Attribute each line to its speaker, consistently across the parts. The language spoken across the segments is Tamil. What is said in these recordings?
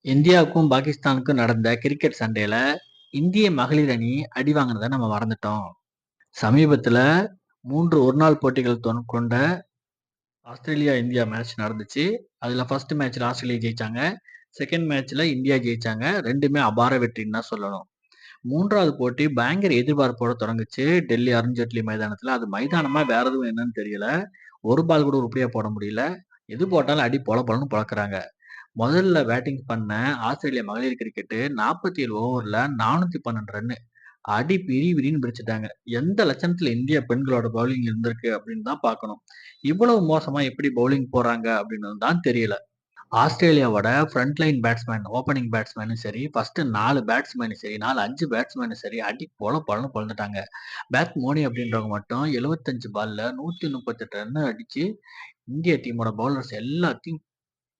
Speaker 1: இந்தியாவுக்கும் பாகிஸ்தானுக்கும் நடந்த கிரிக்கெட் சண்டையில இந்திய மகளிர் அணி அடி வாங்கினதை நம்ம மறந்துட்டோம். சமீபத்துல 3 ஒருநாள் போட்டிகள் கொண்ட ஆஸ்திரேலியா இந்தியா மேட்ச் நடந்துச்சு. அதுல ஃபர்ஸ்ட் மேட்ச்ல ஆஸ்திரேலியா ஜெயிச்சாங்க. செகண்ட் மேட்ச்ல இந்தியா ஜெயிச்சாங்க. 2மே அபார வெற்றின்னு தான் சொல்லணும். 3வது போட்டி பயங்கர எதிர்பார்ப்போட தொடங்குச்சு. டெல்லி அருண் ஜேட்லி மைதானத்துல. அது மைதானமா வேற எதுவும் என்னன்னு தெரியல. ஒரு பால் கூட உருப்படியா போட முடியல. எது போட்டாலும் அடி பொல பொலன்னு பொளக்குறாங்க. முதல்ல பேட்டிங் பண்ண ஆஸ்திரேலிய மகளிர் கிரிக்கெட் 47 ஓவர்ல 412 ரன்னு. அடி பிரி பிரின்னு பிரிச்சுட்டாங்க. எந்த லட்சணத்துல இந்திய பெண்களோட பவுலிங் இருந்திருக்கு அப்படின்னு தான் பார்க்கணும். இவ்வளவு மோசமா எப்படி பவுலிங் போறாங்க அப்படின்னு தான் தெரியல. ஆஸ்திரேலியாவோட ஃப்ரண்ட் லைன் பேட்ஸ்மேன், ஓப்பனிங் பேட்ஸ்மேனும் சரி, ஃபர்ஸ்ட் 4 பேட்ஸ்மேனும் சரி, 5 பேட்ஸ்மேனும் சரி, அடி பொலன்னு பொளந்துட்டாங்க. பேட் மோனி அப்படின்றவங்க மட்டும் 75 பால்ல 138 ரன் அடிச்சு இந்திய டீமோட பவுலர்ஸ் எல்லாத்தையும்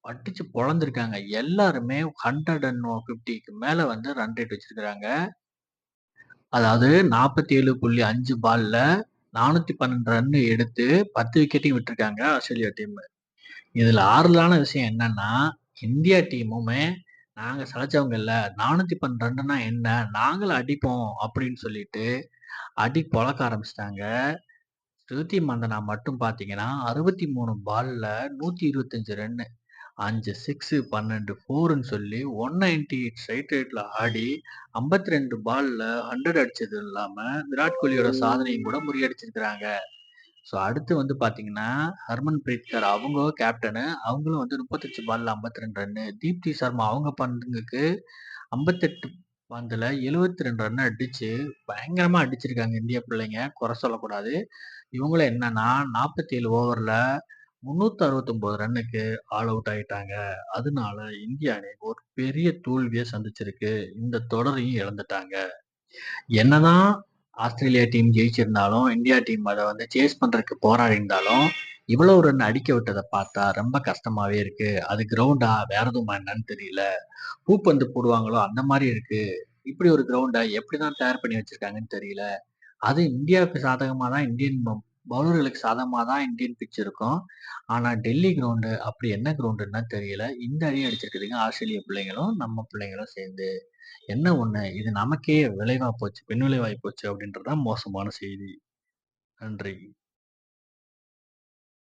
Speaker 1: அடிச்சு பொளந்திருக்காங்க. எல்லாருமே 150க்கு மேல வந்து ரன் ரேட் வச்சிருக்காங்க. அதாவது 47.5 பால்ல 412 ரன் எடுத்து 10 விக்கெட்டையும் விட்டுருக்காங்க ஆஸ்திரேலியா டீம். இதுல ஆறுதலான விஷயம் என்னன்னா, இந்தியா டீமுமே நாங்க சலைச்சவங்க இல்ல. 412 ரன்னுனா என்ன? நாங்களும் அடிப்போம் அப்படின்னு சொல்லிட்டு அடி பொளக்க ஆரம்பிச்சுட்டாங்க. ஸ்மிருதி மந்தனா மட்டும் பார்த்தீங்கன்னா, 63 பால்ல 125 ரன்னு. 5 6 12 4ன்னு சொல்லி 198 ஸ்ட்ரைக் ரேட்ல ஆடி 52 பால்ல 100 அடிச்சது இல்லாம விராட் கோலியோட சாதனையும் கூட முறியடிச்சிருக்கிறாங்க. ஸோ அடுத்து வந்து பார்த்தீங்கன்னா, ஹர்மன்பிரீத் கர் அவங்க கேப்டனு. அவங்களும் வந்து 38 பால்ல 52 ரன்னு. தீப்தி சர்மா அவங்க பந்துக்கு 58 பந்துல 72 ரன் அடிச்சு பயங்கரமா அடிச்சிருக்காங்க இந்திய பிள்ளைங்க. குறை சொல்லக்கூடாது. இவங்களும் என்னன்னா 47 ஓவர்ல 369 ரன்னுக்கு ஆல் அவுட் ஆயிட்டாங்க. அதனால இந்திய அணி ஒரு பெரிய தோல்விய சந்திச்சிருக்கு. இந்த தொடரையும் இழந்துட்டாங்க. என்னதான் ஆஸ்திரேலியா டீம் ஜெயிச்சிருந்தாலும், இந்தியா டீம் அத வந்து சேஸ் பண்றதுக்கு போராடியிருந்தாலும், இவ்வளவு ரன் அடிக்க விட்டத பார்த்தா ரொம்ப கஷ்டமாவே இருக்கு. அது கிரவுண்டா? வேற எதுவுமா என்னன்னு தெரியல. பூப்பந்து போடுவாங்களோ அந்த மாரி இருக்கு. இப்படி ஒரு கிரவுண்ட எப்படிதான் தயார் பண்ணி வச்சிருக்காங்கன்னு தெரியல. அது இந்தியாவுக்கு சாதகமா தான் இந்தியன் பவுலர்களுக்கு சாதகமா தான் இந்தியன் பிட்ச் இருக்கும். ஆனா டெல்லி கிரவுண்டு அப்படி என்ன கிரவுண்டுன்னு தான் தெரியல. இந்த அடி அடிச்சிருக்குதுங்க ஆஸ்திரேலிய பிள்ளைங்களும், நம்ம பிள்ளைங்களும் சேர்ந்து. என்ன ஒண்ணு, இது நமக்கே விளைவா போச்சு. பின்விளைவாய் போச்சு அப்படின்றது தான் மோசமான செய்தி. நன்றி.